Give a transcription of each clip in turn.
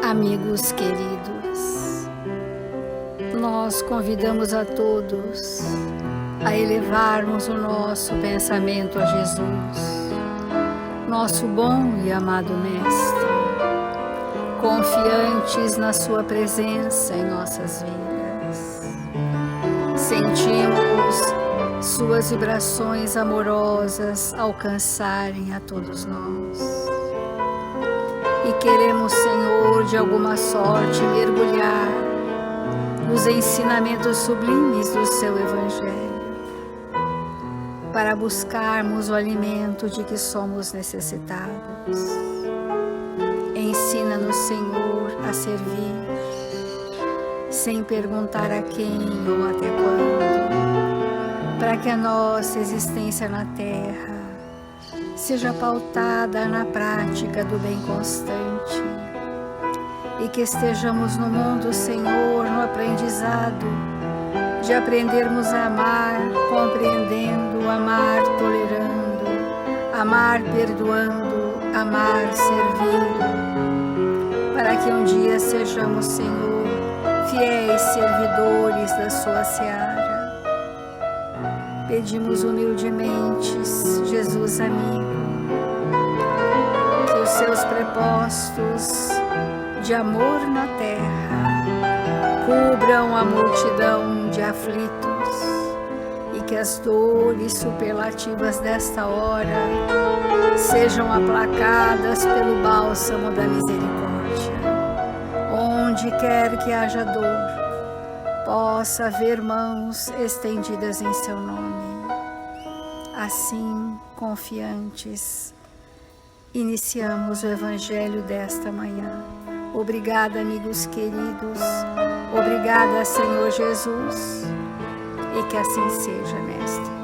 Amigos queridos, nós convidamos a todos a elevarmos o nosso pensamento a Jesus, nosso bom e amado Mestre, confiantes na sua presença em nossas vidas. Sentimos suas vibrações amorosas alcançarem a todos nós. E queremos, Senhor, de alguma sorte mergulhar nos ensinamentos sublimes do Seu Evangelho, para buscarmos o alimento de que somos necessitados. Ensina-nos, Senhor, a servir, sem perguntar a quem ou até quando, para que a nossa existência na Terra seja pautada na prática do bem constante e que estejamos no mundo, Senhor, no aprendizado de aprendermos a amar, compreendendo, amar tolerando, amar perdoando, amar servindo, para que um dia sejamos, Senhor, fiéis servidores da sua seara. Pedimos humildemente, Jesus amigo, que os seus prepostos de amor na terra cubram a multidão de aflitos e que as dores superlativas desta hora sejam aplacadas pelo bálsamo da misericórdia. Onde quer que haja dor, possa haver mãos estendidas em seu nome. Assim, confiantes, iniciamos o Evangelho desta manhã. Obrigada, amigos queridos. Obrigada, Senhor Jesus. E que assim seja, Mestre.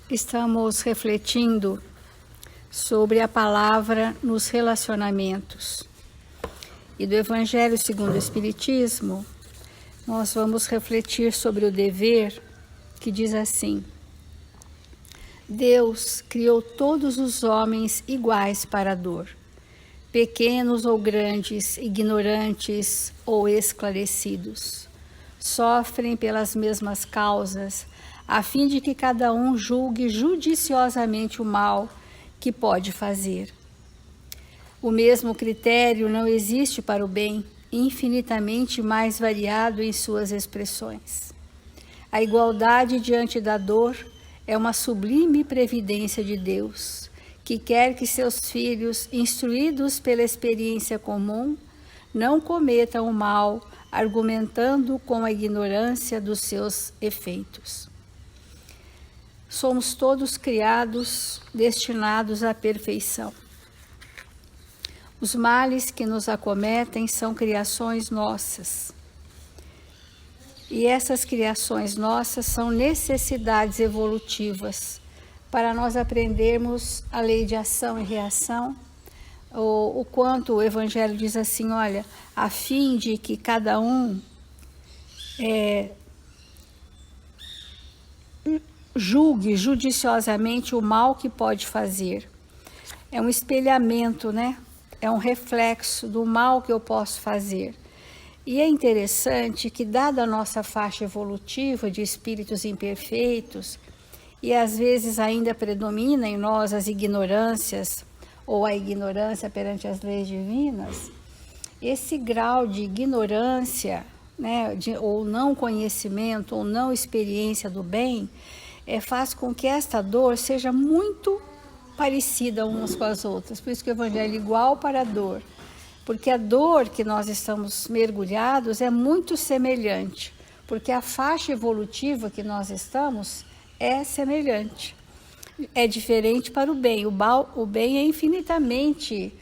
Estamos refletindo sobre a palavra nos relacionamentos. E do Evangelho segundo o Espiritismo, nós vamos refletir sobre o dever, que diz assim: Deus criou todos os homens iguais para a dor, pequenos ou grandes, ignorantes ou esclarecidos. Sofrem pelas mesmas causas, a fim de que cada um julgue judiciosamente o mal que pode fazer. O mesmo critério não existe para o bem, infinitamente mais variado em suas expressões. A igualdade diante da dor é uma sublime previdência de Deus, que quer que seus filhos, instruídos pela experiência comum, não cometam o mal, argumentando com a ignorância dos seus efeitos. Somos todos criados, destinados à perfeição. Os males que nos acometem são criações nossas. E essas criações nossas são necessidades evolutivas para nós aprendermos a lei de ação e reação, o quanto o Evangelho diz assim, olha, a fim de que cada um julgue judiciosamente o mal que pode fazer. É um espelhamento, né? É um reflexo do mal que eu posso fazer. E é interessante que, dada a nossa faixa evolutiva de espíritos imperfeitos, e às vezes ainda predomina em nós as ignorâncias, ou a ignorância perante as leis divinas, esse grau de ignorância, né, ou não conhecimento, ou não experiência do bem, faz com que esta dor seja muito parecida umas com as outras. Por isso que o Evangelho é igual para a dor, porque a dor que nós estamos mergulhados é muito semelhante, porque a faixa evolutiva que nós estamos é semelhante. É diferente para o bem. O bem é infinitamente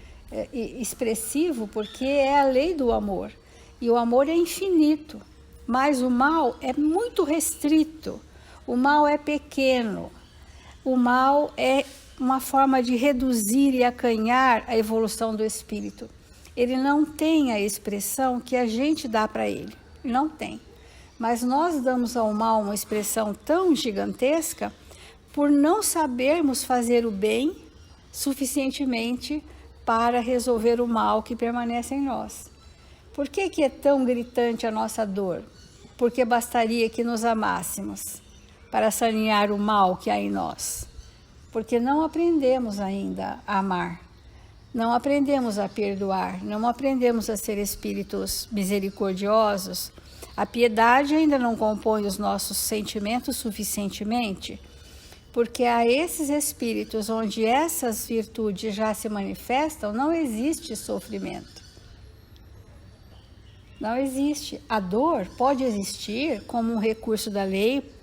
expressivo, porque é a lei do amor, e o amor é infinito, mas o mal é muito restrito. O mal é pequeno. O mal é uma forma de reduzir e acanhar a evolução do espírito. Ele não tem a expressão que a gente dá para ele. Não tem. Mas nós damos ao mal uma expressão tão gigantesca por não sabermos fazer o bem suficientemente para resolver o mal que permanece em nós. Por que é tão gritante a nossa dor? Porque bastaria que nos amássemos para sanear o mal que há em nós. Porque não aprendemos ainda a amar, não aprendemos a perdoar, não aprendemos a ser espíritos misericordiosos. A piedade ainda não compõe os nossos sentimentos suficientemente, porque a esses espíritos onde essas virtudes já se manifestam, não existe sofrimento. Não existe. A dor pode existir como um recurso da lei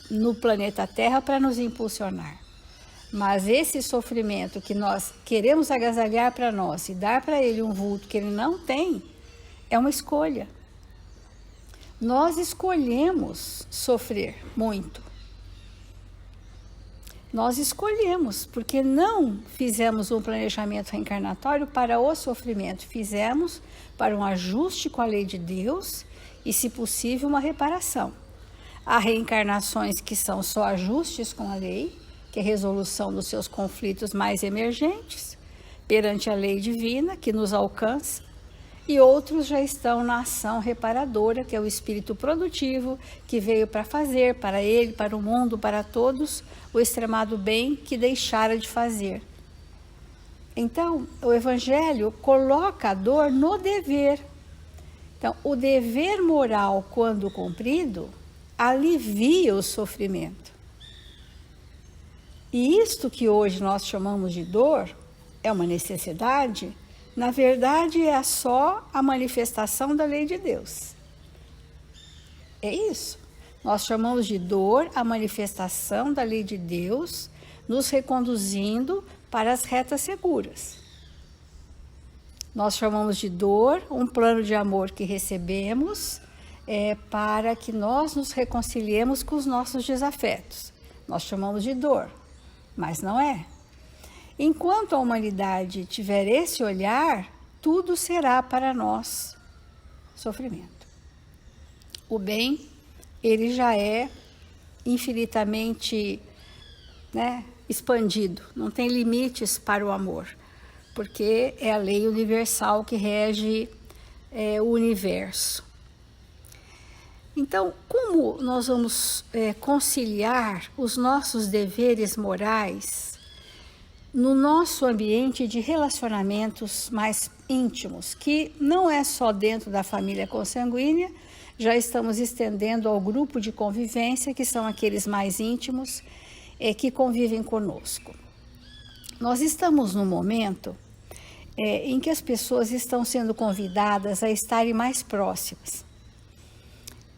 no planeta Terra para nos impulsionar. Mas esse sofrimento que nós queremos agasalhar para nós e dar para ele um vulto que ele não tem, é uma escolha. Nós escolhemos sofrer muito. Nós escolhemos, porque não fizemos um planejamento reencarnatório para o sofrimento, fizemos para um ajuste com a lei de Deus e, se possível, uma reparação. Há reencarnações que são só ajustes com a lei, que é a resolução dos seus conflitos mais emergentes, perante a lei divina que nos alcança, e outros já estão na ação reparadora, que é o espírito produtivo, que veio para fazer, para ele, para o mundo, para todos, o extremado bem que deixara de fazer. Então, o Evangelho coloca a dor no dever. Então, o dever moral, quando cumprido, alivia o sofrimento. E isto que hoje nós chamamos de dor, é uma necessidade, na verdade é só a manifestação da lei de Deus. É isso. Nós chamamos de dor a manifestação da lei de Deus, nos reconduzindo para as retas seguras. Nós chamamos de dor um plano de amor que recebemos para que nós nos reconciliemos com os nossos desafetos. Nós chamamos de dor, mas não é. Enquanto a humanidade tiver esse olhar, tudo será para nós sofrimento. O bem, ele já é infinitamente, expandido, não tem limites para o amor, porque é a lei universal que rege o universo. Então, como nós vamos conciliar os nossos deveres morais no nosso ambiente de relacionamentos mais íntimos, que não é só dentro da família consanguínea, já estamos estendendo ao grupo de convivência, que são aqueles mais íntimos que convivem conosco. Nós estamos num momento em que as pessoas estão sendo convidadas a estarem mais próximas.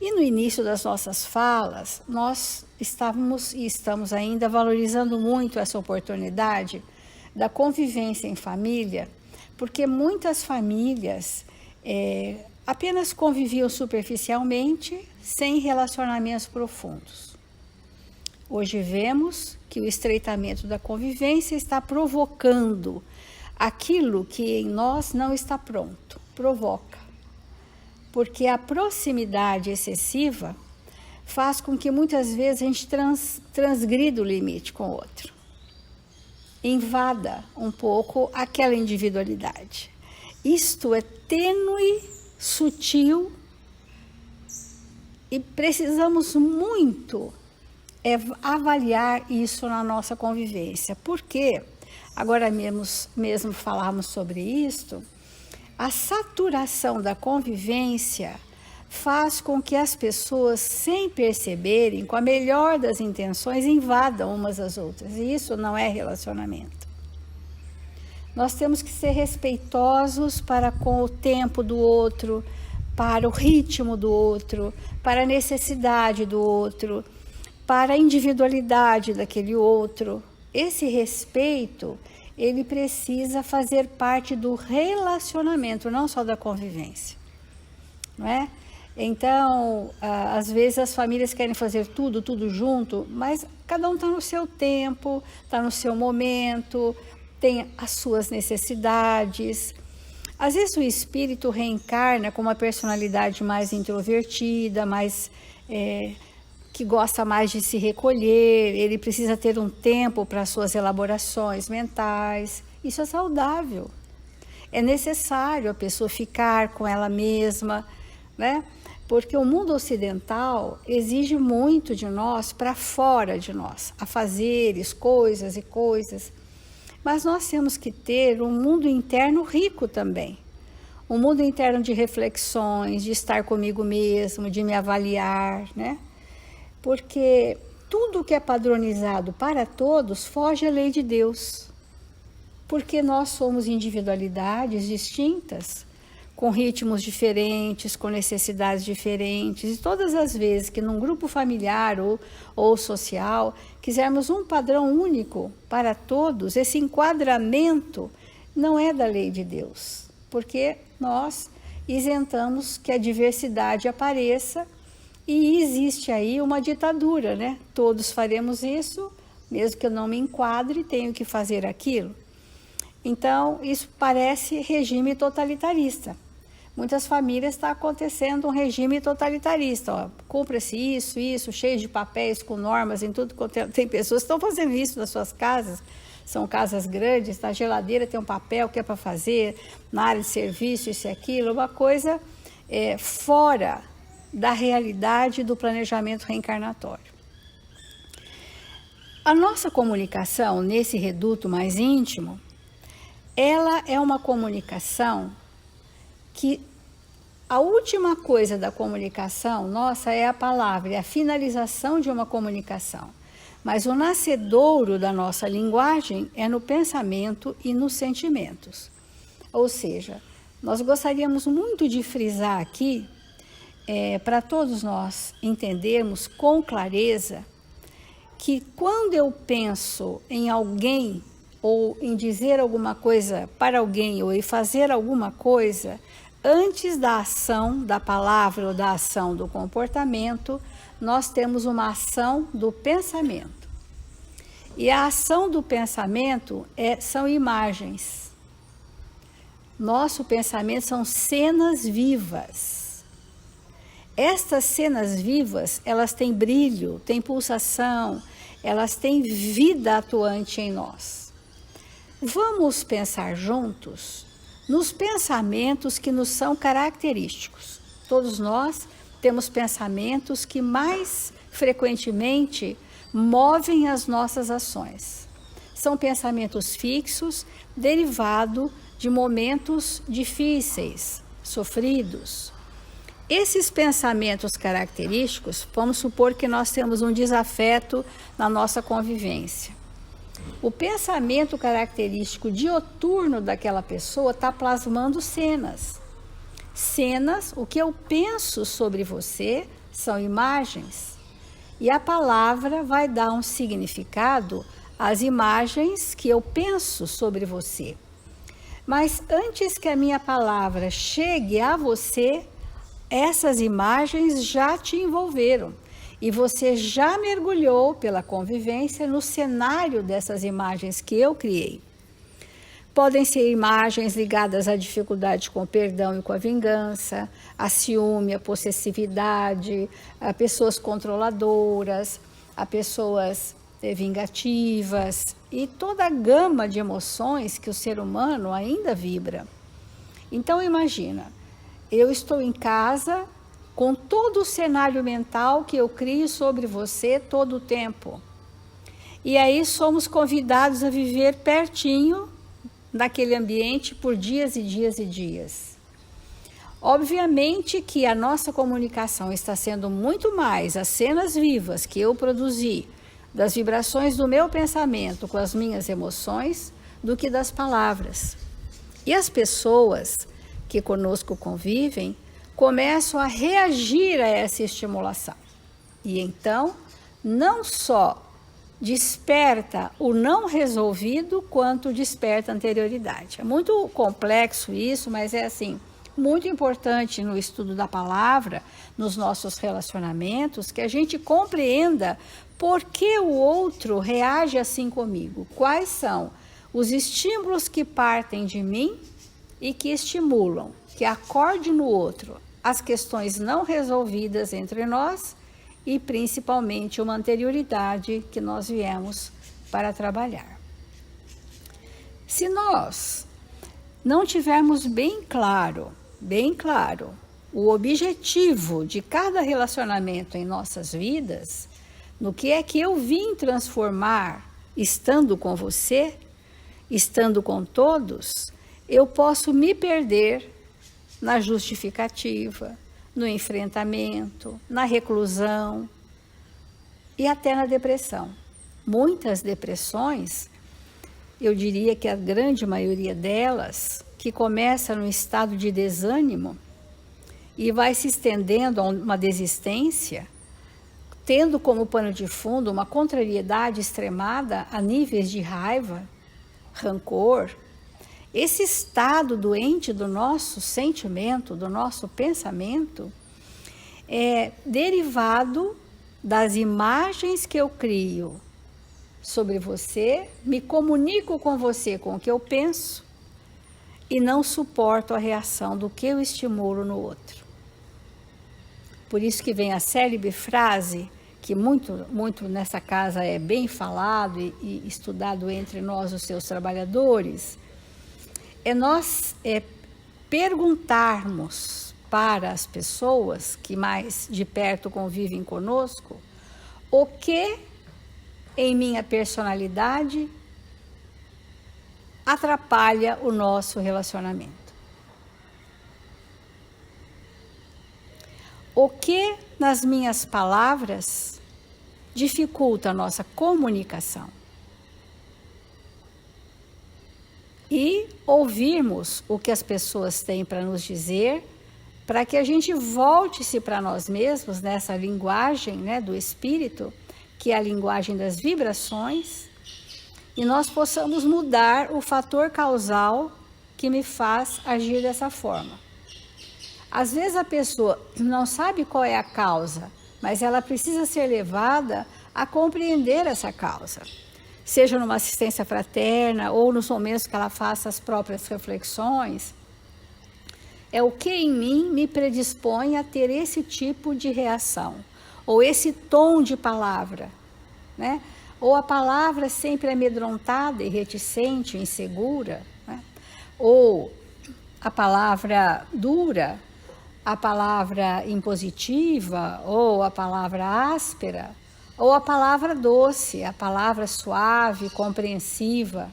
E no início das nossas falas, nós estávamos e estamos ainda valorizando muito essa oportunidade da convivência em família, porque muitas famílias apenas conviviam superficialmente, sem relacionamentos profundos. Hoje vemos que o estreitamento da convivência está provocando aquilo que em nós não está pronto, provoca. Porque a proximidade excessiva faz com que muitas vezes a gente transgrida o limite com o outro. Invada um pouco aquela individualidade. Isto é tênue, sutil e precisamos muito avaliar isso na nossa convivência. Porque, agora mesmo falarmos sobre isto, a saturação da convivência faz com que as pessoas, sem perceberem, com a melhor das intenções, invadam umas às outras. E isso não é relacionamento. Nós temos que ser respeitosos para com o tempo do outro, para o ritmo do outro, para a necessidade do outro, para a individualidade daquele outro. Esse respeito, ele precisa fazer parte do relacionamento, não só da convivência, não é? Então, às vezes as famílias querem fazer tudo junto, mas cada um está no seu tempo, está no seu momento, tem as suas necessidades. Às vezes o espírito reencarna com uma personalidade mais introvertida, que gosta mais de se recolher, ele precisa ter um tempo para suas elaborações mentais. Isso é saudável. É necessário a pessoa ficar com ela mesma, né? Porque o mundo ocidental exige muito de nós para fora de nós, afazeres, coisas e coisas. Mas nós temos que ter um mundo interno rico também. Um mundo interno de reflexões, de estar comigo mesmo, de me avaliar, né? Porque tudo que é padronizado para todos foge à lei de Deus. Porque nós somos individualidades distintas, com ritmos diferentes, com necessidades diferentes. E todas as vezes que num grupo familiar ou social quisermos um padrão único para todos, esse enquadramento não é da lei de Deus, porque nós isentamos que a diversidade apareça e existe aí uma ditadura, né? Todos faremos isso, mesmo que eu não me enquadre, tenho que fazer aquilo. Então, isso parece regime totalitarista. Muitas famílias está acontecendo um regime totalitarista. Ó, cumpra-se isso, cheio de papéis com normas em tudo. Tem pessoas que estão fazendo isso nas suas casas. São casas grandes, na geladeira tem um papel que é para fazer, na área de serviço, isso e aquilo. Uma coisa fora da realidade do planejamento reencarnatório. A nossa comunicação nesse reduto mais íntimo, ela é uma comunicação que a última coisa da comunicação nossa é a palavra, é a finalização de uma comunicação. Mas o nascedouro da nossa linguagem é no pensamento e nos sentimentos. Ou seja, nós gostaríamos muito de frisar aqui, para todos nós entendermos com clareza, que quando eu penso em alguém, ou em dizer alguma coisa para alguém, ou em fazer alguma coisa, antes da ação da palavra ou da ação do comportamento, nós temos uma ação do pensamento. E a ação do pensamento são imagens. Nosso pensamento são cenas vivas. Estas cenas vivas, elas têm brilho, têm pulsação, elas têm vida atuante em nós. Vamos pensar juntos nos pensamentos que nos são característicos. Todos nós temos pensamentos que mais frequentemente movem as nossas ações. São pensamentos fixos, derivados de momentos difíceis, sofridos. Esses pensamentos característicos, vamos supor que nós temos um desafeto na nossa convivência. O pensamento característico dioturno daquela pessoa está plasmando cenas. Cenas, o que eu penso sobre você, são imagens. E a palavra vai dar um significado às imagens que eu penso sobre você. Mas antes que a minha palavra chegue a você, essas imagens já te envolveram. E você já mergulhou pela convivência no cenário dessas imagens que eu criei. Podem ser imagens ligadas à dificuldade com o perdão e com a vingança, a ciúme, a possessividade, a pessoas controladoras, a pessoas vingativas e toda a gama de emoções que o ser humano ainda vibra. Então imagina, eu estou em casa com todo o cenário mental que eu crio sobre você todo o tempo. E aí somos convidados a viver pertinho daquele ambiente por dias e dias e dias. Obviamente que a nossa comunicação está sendo muito mais as cenas vivas que eu produzi, das vibrações do meu pensamento com as minhas emoções, do que das palavras. E as pessoas que conosco convivem começam a reagir a essa estimulação. E então, não só desperta o não resolvido, quanto desperta a anterioridade. É muito complexo isso, mas é assim, muito importante no estudo da palavra, nos nossos relacionamentos, que a gente compreenda por que o outro reage assim comigo. Quais são os estímulos que partem de mim e que estimulam, que acorde no outro as questões não resolvidas entre nós e principalmente uma anterioridade que nós viemos para trabalhar. Se nós não tivermos bem claro, o objetivo de cada relacionamento em nossas vidas, no que é que eu vim transformar estando com você, estando com todos, eu posso me perder na justificativa, no enfrentamento, na reclusão e até na depressão. Muitas depressões, eu diria que a grande maioria delas, que começa no estado de desânimo e vai se estendendo a uma desistência, tendo como pano de fundo uma contrariedade extremada a níveis de raiva, rancor. Esse estado doente do nosso sentimento, do nosso pensamento, é derivado das imagens que eu crio sobre você, me comunico com você com o que eu penso e não suporto a reação do que eu estimulo no outro. Por isso que vem a célebre frase, que muito nessa casa é bem falado e estudado entre nós, os seus trabalhadores, é nós perguntarmos para as pessoas que mais de perto convivem conosco o que em minha personalidade atrapalha o nosso relacionamento. O que nas minhas palavras dificulta a nossa comunicação. E ouvirmos o que as pessoas têm para nos dizer, para que a gente volte-se para nós mesmos nessa linguagem, né, do espírito, que é a linguagem das vibrações, e nós possamos mudar o fator causal que me faz agir dessa forma. Às vezes a pessoa não sabe qual é a causa, mas ela precisa ser levada a compreender essa causa. Seja numa assistência fraterna ou nos momentos que ela faça as próprias reflexões, é o que em mim me predispõe a ter esse tipo de reação, ou esse tom de palavra, né? Ou a palavra sempre amedrontada e reticente, insegura, né? Ou a palavra dura, a palavra impositiva, ou a palavra áspera, ou a palavra doce, a palavra suave, compreensiva.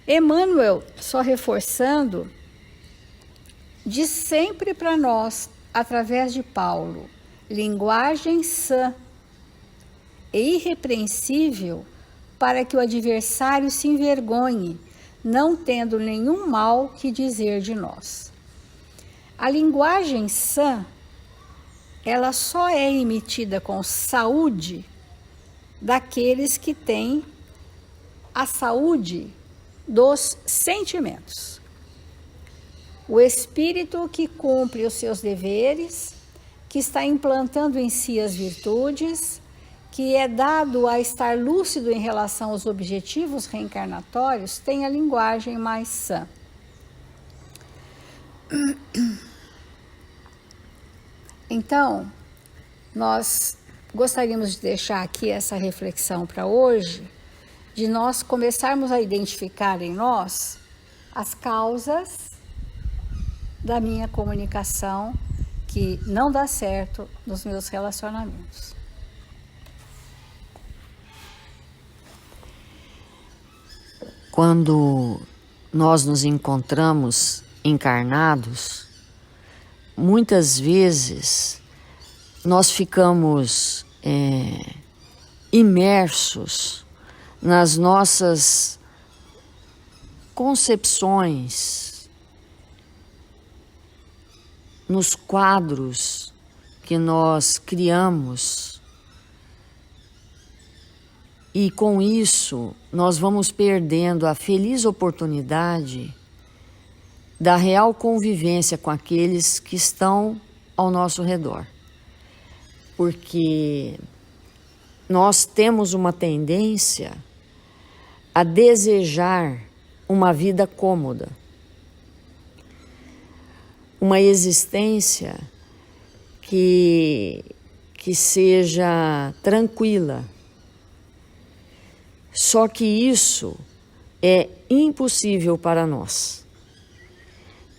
Emmanuel, só reforçando, diz sempre para nós, através de Paulo, linguagem sã e irrepreensível para que o adversário se envergonhe, não tendo nenhum mal que dizer de nós. A linguagem sã, ela só é emitida com saúde daqueles que têm a saúde dos sentimentos. O espírito que cumpre os seus deveres, que está implantando em si as virtudes, que é dado a estar lúcido em relação aos objetivos reencarnatórios, tem a linguagem mais sã. Então, nós gostaríamos de deixar aqui essa reflexão para hoje, de nós começarmos a identificar em nós as causas da minha comunicação que não dá certo nos meus relacionamentos. Quando nós nos encontramos encarnados, muitas vezes nós ficamos imersos nas nossas concepções, nos quadros que nós criamos, e com isso nós vamos perdendo a feliz oportunidade da real convivência com aqueles que estão ao nosso redor. Porque nós temos uma tendência a desejar uma vida cômoda, uma existência que seja tranquila. Só que isso é impossível para nós.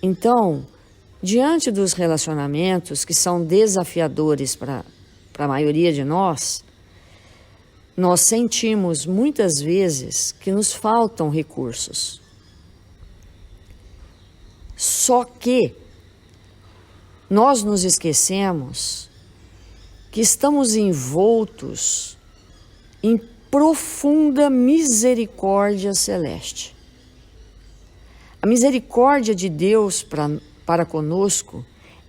Então, diante dos relacionamentos que são desafiadores para a maioria de nós sentimos muitas vezes que nos faltam recursos. Só que nós nos esquecemos que estamos envoltos em profunda misericórdia celeste. A misericórdia de Deus para conosco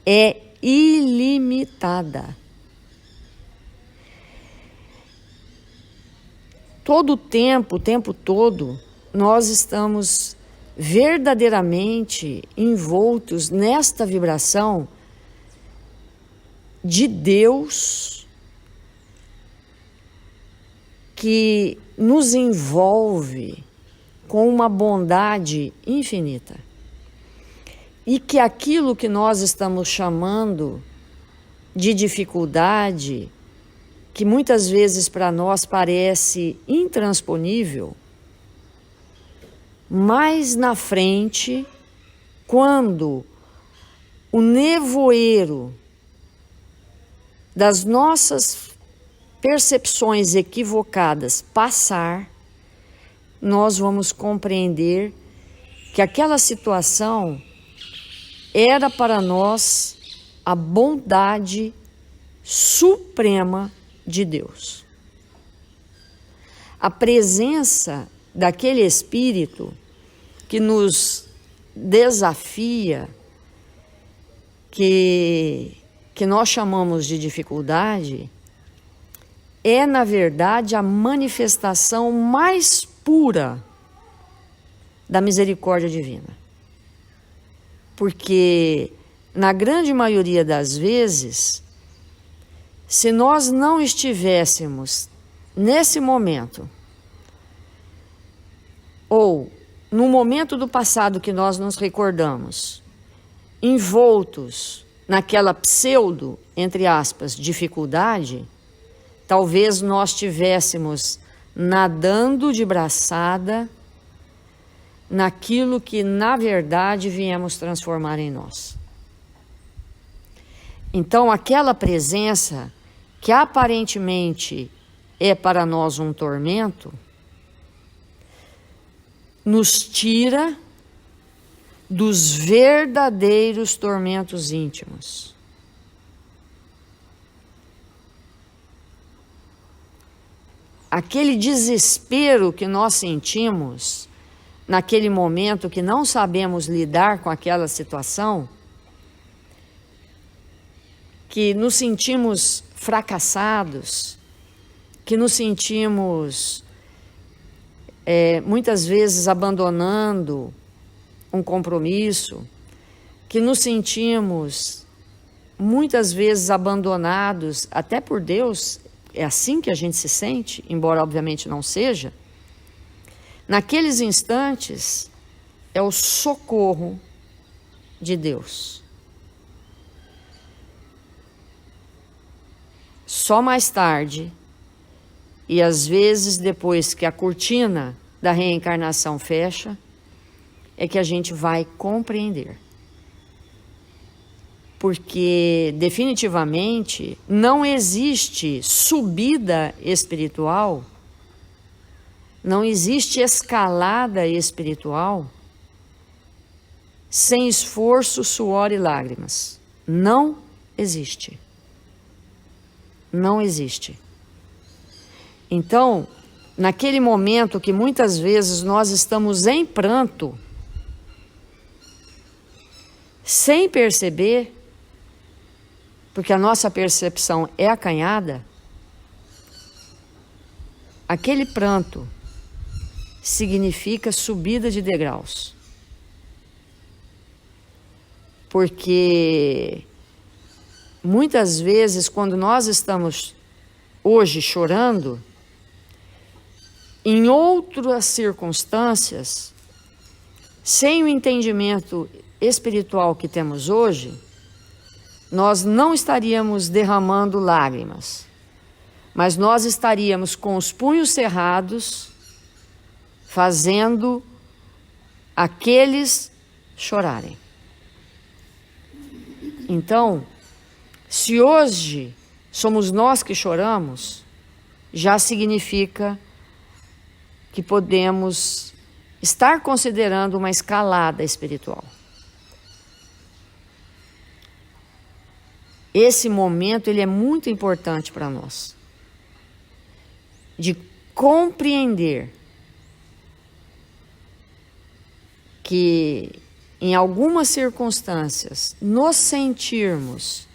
é ilimitada. Todo o tempo todo, nós estamos verdadeiramente envoltos nesta vibração de Deus que nos envolve com uma bondade infinita. E que aquilo que nós estamos chamando de dificuldade, que muitas vezes para nós parece intransponível, mais na frente, quando o nevoeiro das nossas percepções equivocadas passar, nós vamos compreender que aquela situação era para nós a bondade suprema de Deus. A presença daquele Espírito que nos desafia, que nós chamamos de dificuldade, é, na verdade, a manifestação mais pura da misericórdia divina. Porque, na grande maioria das vezes, se nós não estivéssemos nesse momento, ou no momento do passado que nós nos recordamos, envoltos naquela pseudo, entre aspas, dificuldade, talvez nós estivéssemos nadando de braçada naquilo que, na verdade, viemos transformar em nós. Então, aquela presença que aparentemente é para nós um tormento, nos tira dos verdadeiros tormentos íntimos. Aquele desespero que nós sentimos naquele momento que não sabemos lidar com aquela situação, que nos sentimos fracassados, que nos sentimos muitas vezes abandonando um compromisso, que nos sentimos muitas vezes abandonados até por Deus. É assim que a gente se sente, embora obviamente não seja. Naqueles instantes é o socorro de Deus. Só mais tarde, e às vezes depois que a cortina da reencarnação fecha, é que a gente vai compreender. Porque definitivamente não existe subida espiritual, não existe escalada espiritual sem esforço, suor e lágrimas. Não existe. Não existe. Então, naquele momento que muitas vezes nós estamos em pranto, sem perceber, porque a nossa percepção é acanhada, aquele pranto significa subida de degraus. Porque muitas vezes, quando nós estamos hoje chorando, em outras circunstâncias, sem o entendimento espiritual que temos hoje, nós não estaríamos derramando lágrimas, mas nós estaríamos com os punhos cerrados, fazendo aqueles chorarem. Então, se hoje somos nós que choramos, já significa que podemos estar considerando uma escalada espiritual. Esse momento ele é muito importante para nós, de compreender que em algumas circunstâncias nos sentirmos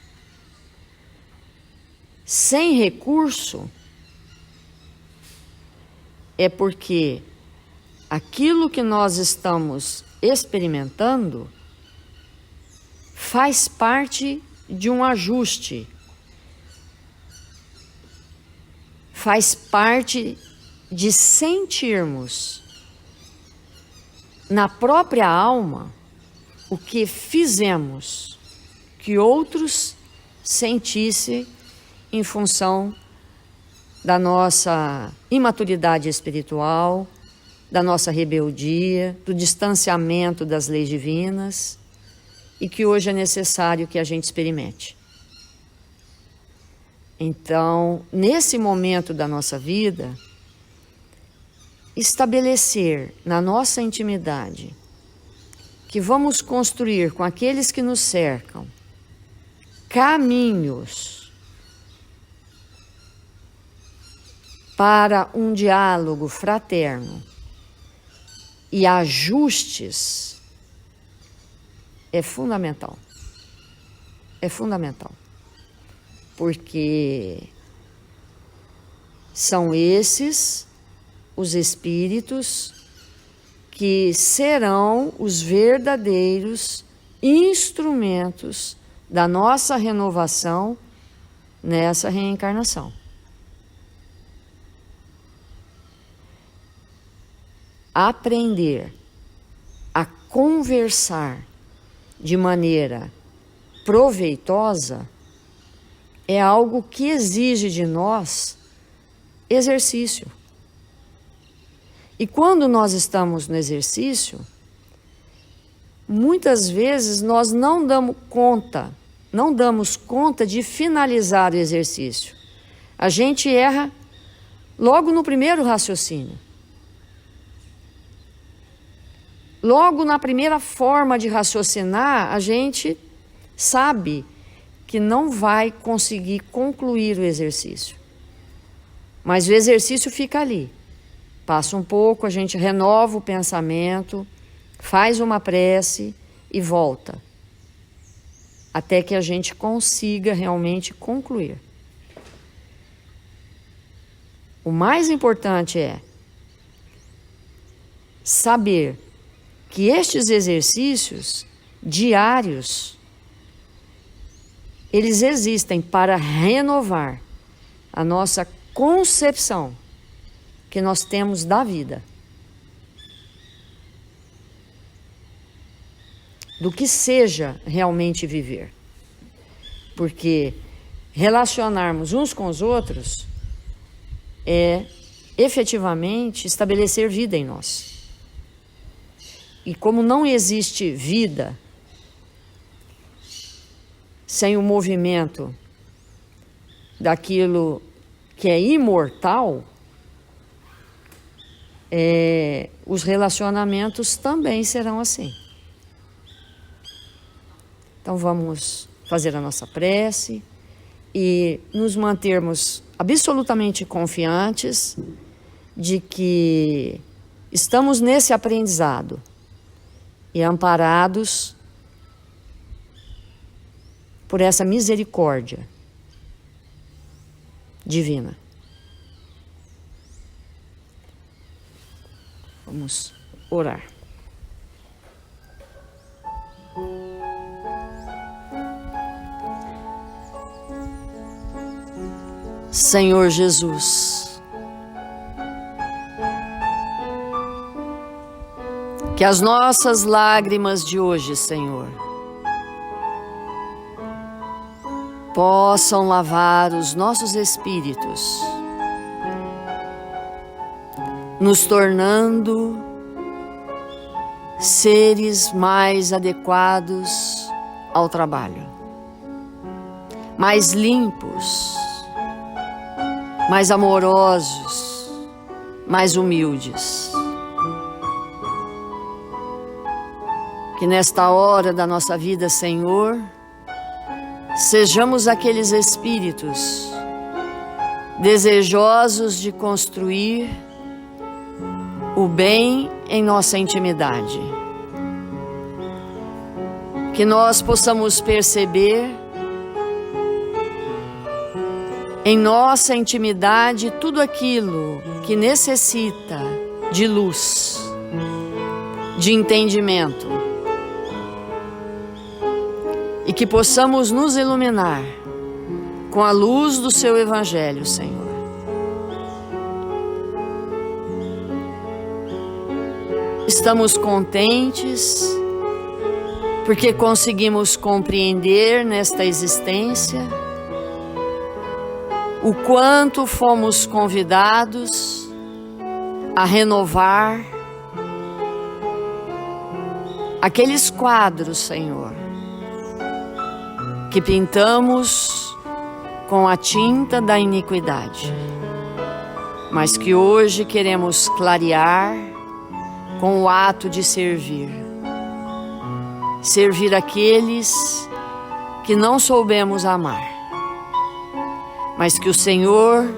sem recurso, é porque aquilo que nós estamos experimentando faz parte de um ajuste, faz parte de sentirmos na própria alma o que fizemos que outros sentissem em função da nossa imaturidade espiritual, da nossa rebeldia, do distanciamento das leis divinas, e que hoje é necessário que a gente experimente. Então, nesse momento da nossa vida, estabelecer na nossa intimidade que vamos construir com aqueles que nos cercam caminhos para um diálogo fraterno e ajustes é fundamental. É fundamental. Porque são esses os espíritos que serão os verdadeiros instrumentos da nossa renovação nessa reencarnação. Aprender a conversar de maneira proveitosa é algo que exige de nós exercício. E quando nós estamos no exercício, muitas vezes nós não damos conta de finalizar o exercício. A gente erra logo no primeiro raciocínio. Logo na primeira forma de raciocinar, a gente sabe que não vai conseguir concluir o exercício. Mas o exercício fica ali. Passa um pouco, a gente renova o pensamento, faz uma prece e volta. Até que a gente consiga realmente concluir. O mais importante é saber que estes exercícios diários, eles existem para renovar a nossa concepção que nós temos da vida, do que seja realmente viver. Porque relacionarmos uns com os outros é efetivamente estabelecer vida em nós. E como não existe vida sem o movimento daquilo que é imortal, os relacionamentos também serão assim. Então vamos fazer a nossa prece e nos mantermos absolutamente confiantes de que estamos nesse aprendizado e amparados por essa misericórdia divina. Vamos orar. Senhor Jesus, que as nossas lágrimas de hoje, Senhor, possam lavar os nossos espíritos, nos tornando seres mais adequados ao trabalho, mais limpos, mais amorosos, mais humildes. Que nesta hora da nossa vida, Senhor, sejamos aqueles espíritos desejosos de construir o bem em nossa intimidade. Que nós possamos perceber em nossa intimidade tudo aquilo que necessita de luz, de entendimento, e que possamos nos iluminar com a luz do Seu Evangelho, Senhor. Estamos contentes porque conseguimos compreender nesta existência o quanto fomos convidados a renovar aqueles quadros, Senhor, que pintamos com a tinta da iniquidade, mas que hoje queremos clarear com o ato de servir. Servir aqueles que não soubemos amar, mas que o Senhor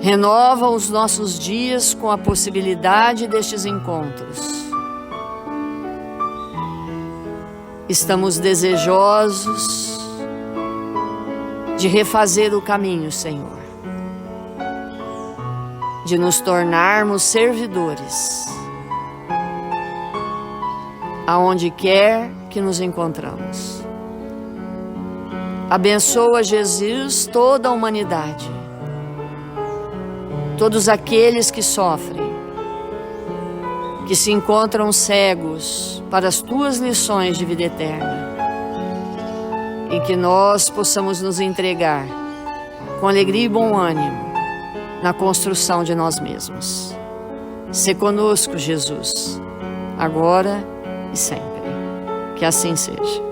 renova os nossos dias com a possibilidade destes encontros. Estamos desejosos de refazer o caminho, Senhor, de nos tornarmos servidores, aonde quer que nos encontramos. Abençoa, Jesus, toda a humanidade, todos aqueles que sofrem, que se encontram cegos para as Tuas lições de vida eterna, e que nós possamos nos entregar com alegria e bom ânimo na construção de nós mesmos. Sê conosco, Jesus, agora e sempre. Que assim seja.